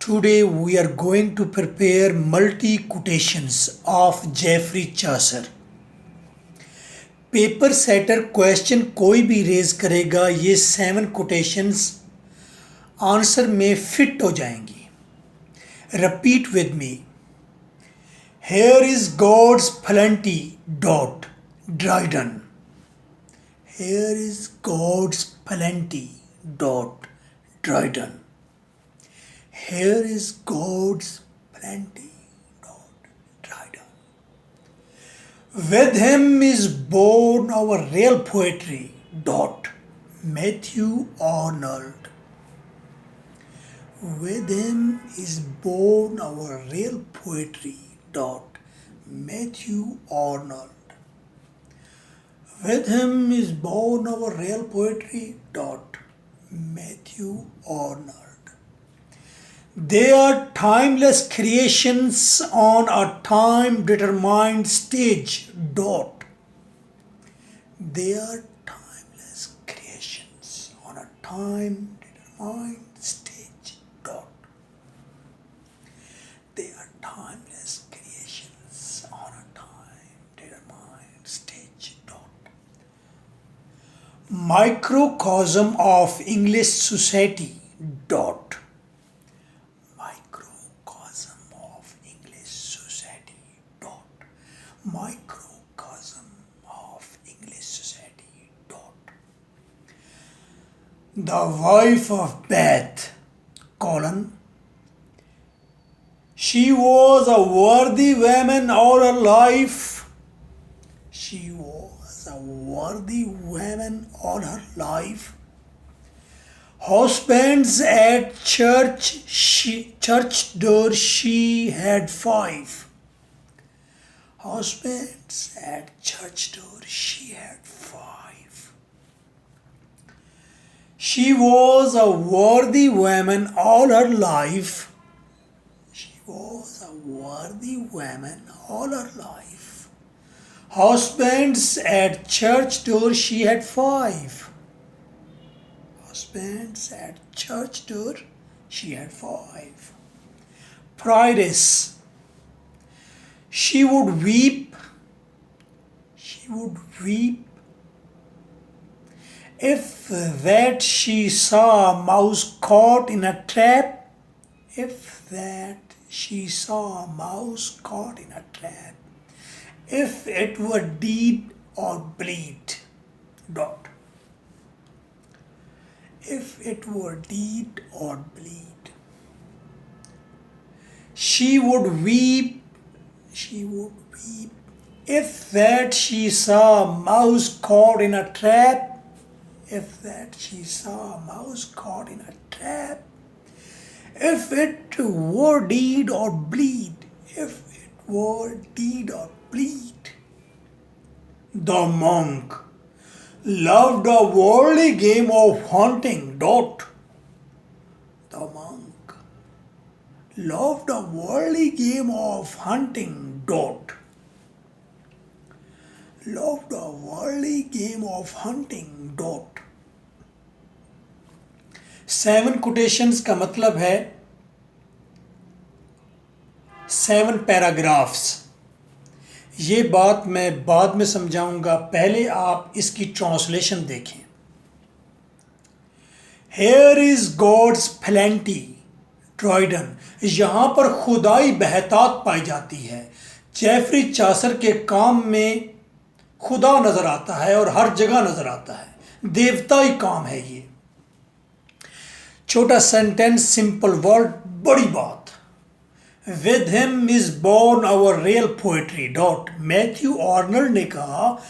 Today we are going to prepare multi-quotations of Geoffrey Chaucer. Paper setter question कोई भी raise करेगा, ये 7 quotations answer में fit हो जाएंगी. Repeat with me. Here is God's plenty. Dot. Dryden. Here is God's plenty. Dot. Dryden. Here is God's plenty. Dot. Dryden. With him is born our real poetry. Dot. Matthew Arnold. With him is born our real poetry. Dot. Matthew Arnold. With him is born our real poetry. Dot. Matthew Arnold. They are timeless creations on a time-determined stage. Dot. They are timeless creations on a time-determined stage. Dot. They are timeless creations on a time-determined stage. Dot. Microcosm of English society. Dot. Microcosm of English society. Dot. The wife of Bath, colon. She was a worthy woman all her life. She was a worthy woman all her life. Husbands at church door she had 5. Husbands at church door she had 5. She was a worthy woman all her life. She was a worthy woman all her life. Husbands at church door she had 5. Husbands at church door she had 5. Prioress. She would weep if that she saw a mouse caught in a trap. If that she saw a mouse caught in a trap. If it were deed or bleed. Dot. If it were deed or bleed. She would weep if that she saw a mouse caught in a trap. If that she saw a mouse caught in a trap. If it were deed or bleed. If it were deed or bleed. The monk loved a worldly game of hunting. Dot. The monk loved a worldly game of hunting. Dot. Loved a worldly game of hunting. Dot. 7 quotations का मतलब है 7 paragraphs. ये बात मैं बाद में समझाऊंगा, पहले आप इसकी ट्रांसलेशन देखें. Here is God's plenty. Dryden. यहाँ पर खुदाई बहतात पाई जाती है. जेफरी चासर के काम में खुदा नजर आता है और हर जगह नजर आता है. देवताई काम है ये. छोटा सेंटेंस, सिंपल वर्ड, बड़ी बात. With him is born our real poetry. Dot. Matthew Arnold ने कहा,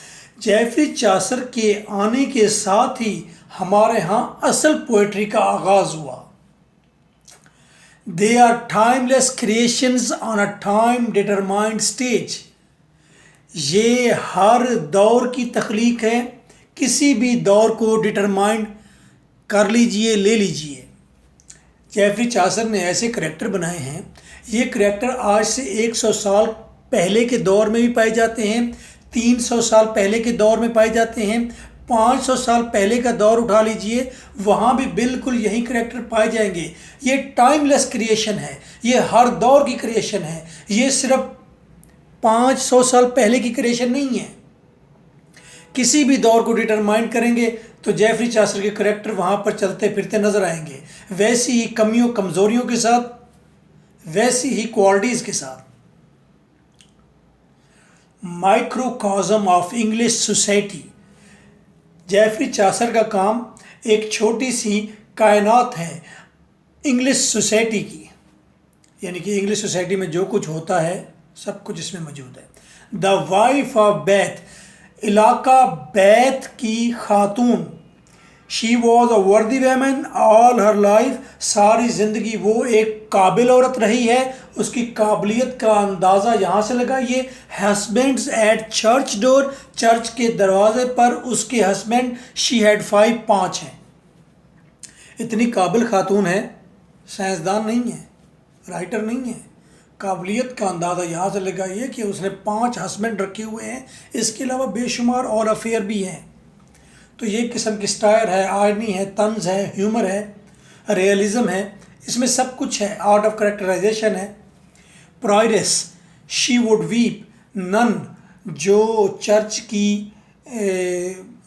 जेफरी चासर के आने के साथ ही हमारे यहाँ असल पोएट्री का आगाज हुआ. They are timeless creations on a time-determined stage. ये हर दौर की तख्लीक है. किसी भी दौर को डिटरमाइंड कर लीजिए, ले लीजिए. जेफरी चासर ने ऐसे करैक्टर बनाए हैं. ये करैक्टर आज से 100 साल पहले के दौर में भी पाए जाते हैं, 300 साल पहले के दौर में पाए जाते हैं, 500 साल पहले का दौर उठा लीजिए, वहाँ भी बिल्कुल यही करेक्टर पाए जाएंगे। ये टाइमलेस क्रिएशन है, ये हर दौर की क्रिएशन है, ये सिर्फ 500 साल पहले की क्रिएशन नहीं है। किसी भी दौर को डिटरमाइन करेंगे तो जेफरी चासर के करेक्टर वहाँ पर चलते फिरते नजर आएंगे, वैसी ही कमियों कमजोरियों के साथ, वैसी ही क्वालिटीज के साथ। Microcosm of English society. Geoffrey Chaucer का काम एक छोटी सी कायनात है इंग्लिश सोसाइटी की, यानी कि इंग्लिश सोसाइटी में जो कुछ होता है सब कुछ इसमें मौजूद है। द वाइफ ऑफ बैथ, इलाका बैथ की खातून। शी वॉज अ वर्दी वेमन ऑल हर लाइफ, सारी ज़िंदगी वो एक काबिल औरत रही है। उसकी काबिलियत का अंदाज़ा यहाँ से लगाइए। Husbands at church door, church के दरवाजे पर उसके हस्बैंड। शी हैड 5 हैं। इतनी काबिल खातून है, साइंसदान नहीं है, राइटर नहीं है। काबिलियत का अंदाज़ा यहाँ से लगाइए कि उसने 5 हस्बैंड रखे हुए हैं, इसके अलावा बेशुमार और अफेयर भी हैं। तो ये किस्म की स्टायर है, आयरनी है, तंज है, ह्यूमर है, रियलिज्म है, इसमें सब कुछ है। आर्ट ऑफ करेक्टराइजेशन है। प्रायरेस, शी वुड वीप। नन, जो चर्च की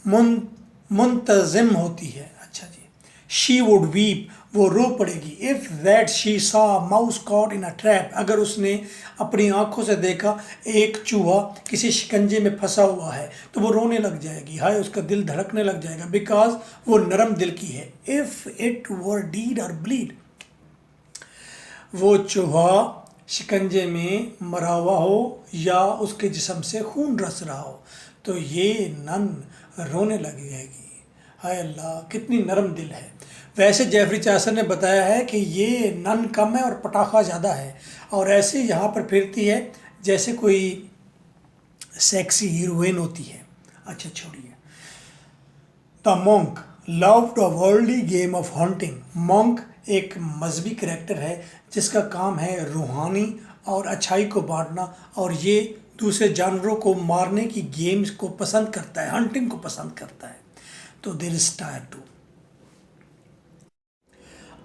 मुंतजिम होती है, अच्छा जी, शी वुड वीप, वो रो पड़ेगी। इफ़ दैट शी सा mouse caught in a trap, अगर उसने अपनी आंखों से देखा एक चूहा किसी शिकंजे में फंसा हुआ है तो वो रोने लग जाएगी, हाय उसका दिल धड़कने लग जाएगा, बिकॉज वो नरम दिल की है। इफ़ इट वर डीड और ब्लीड, वो चूहा शिकंजे में मरा हुआ हो या उसके जिस्म से खून रस रहा हो तो ये नन रोने लग जाएगी, हाय अल्लाह कितनी नरम दिल है। वैसे जेफरी चासर ने बताया है कि ये नन कम है और पटाखा ज़्यादा है, और ऐसे यहाँ पर फिरती है जैसे कोई सेक्सी हीरोइन होती है। अच्छा छोड़िए। The monk loved a worldly game of hunting. Monk एक मजहबी करैक्टर है जिसका काम है रूहानी और अच्छाई को बांटना, और ये दूसरे जानवरों को मारने की गेम्स को पसंद करता है, हंटिंग को पसंद करता है। तो देयर इज टायर टू।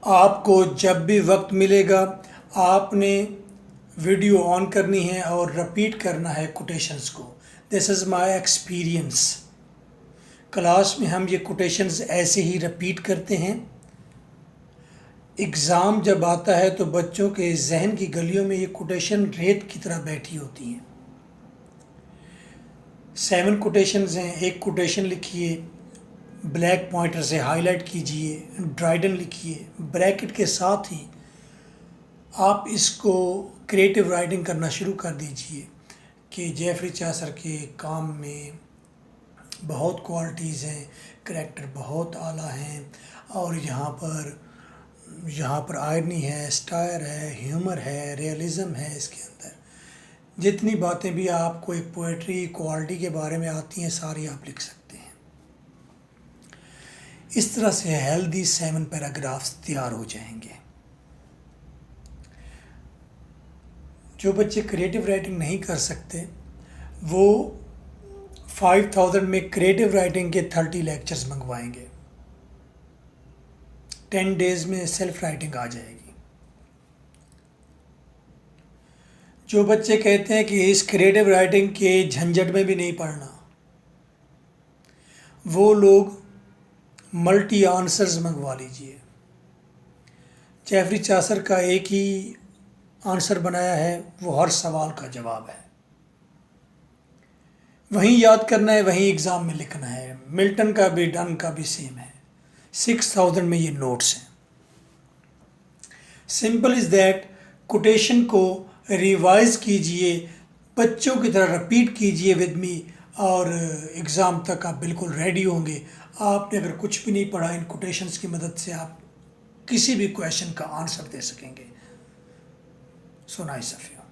आपको जब भी वक्त मिलेगा आपने वीडियो ऑन करनी है और रिपीट करना है कोटेशंस को। This is my experience. Class में हम ये कोटेशंस ऐसे ही रिपीट करते हैं। एग्ज़ाम जब आता है तो बच्चों के जहन की गलियों में ये कोटेशन रेत की तरह बैठी होती हैं। 7 कोटेशंस हैं। एक कोटेशन लिखिए, ब्लैक पॉइंटर से हाईलाइट कीजिए, ड्राइडन लिखिए, ब्रैकेट के साथ ही आप इसको क्रिएटिव राइटिंग करना शुरू कर दीजिए कि जेफरी चासर के काम में बहुत क्वालिटीज़ हैं, करैक्टर बहुत आला हैं, और यहाँ पर आयरनी है, स्टायर है, ह्यूमर है, रियलिज़म है इसके अंदर। जितनी बातें भी आपको एक पोएट्री क्वालिटी के बारे में आती हैं सारी आप लिख सकते हैं। इस तरह से हेल्दी 7 पैराग्राफ्स तैयार हो जाएंगे। जो बच्चे क्रिएटिव राइटिंग नहीं कर सकते वो 5000 में क्रिएटिव राइटिंग के 30 लेक्चर्स मंगवाएंगे। 10 डेज़ में सेल्फ राइटिंग आ जाएगी। जो बच्चे कहते हैं कि इस क्रिएटिव राइटिंग के झंझट में भी नहीं पढ़ना, वो लोग मल्टी आंसर्स मंगवा लीजिए। जेफरी चासर का एक ही आंसर बनाया है, वो हर सवाल का जवाब है। वहीं याद करना है, वहीं एग्ज़ाम में लिखना है। मिल्टन का भी डन का भी सेम है। 6000 में ये नोट्स हैं। Simple is that. कोटेशन को रिवाइज कीजिए, बच्चों की तरह रिपीट कीजिए विद मी, और एग्ज़ाम तक आप बिल्कुल रेडी होंगे। आपने अगर कुछ भी नहीं पढ़ा, इन कोटेशंस की मदद से आप किसी भी क्वेश्चन का आंसर दे सकेंगे। So nice of you.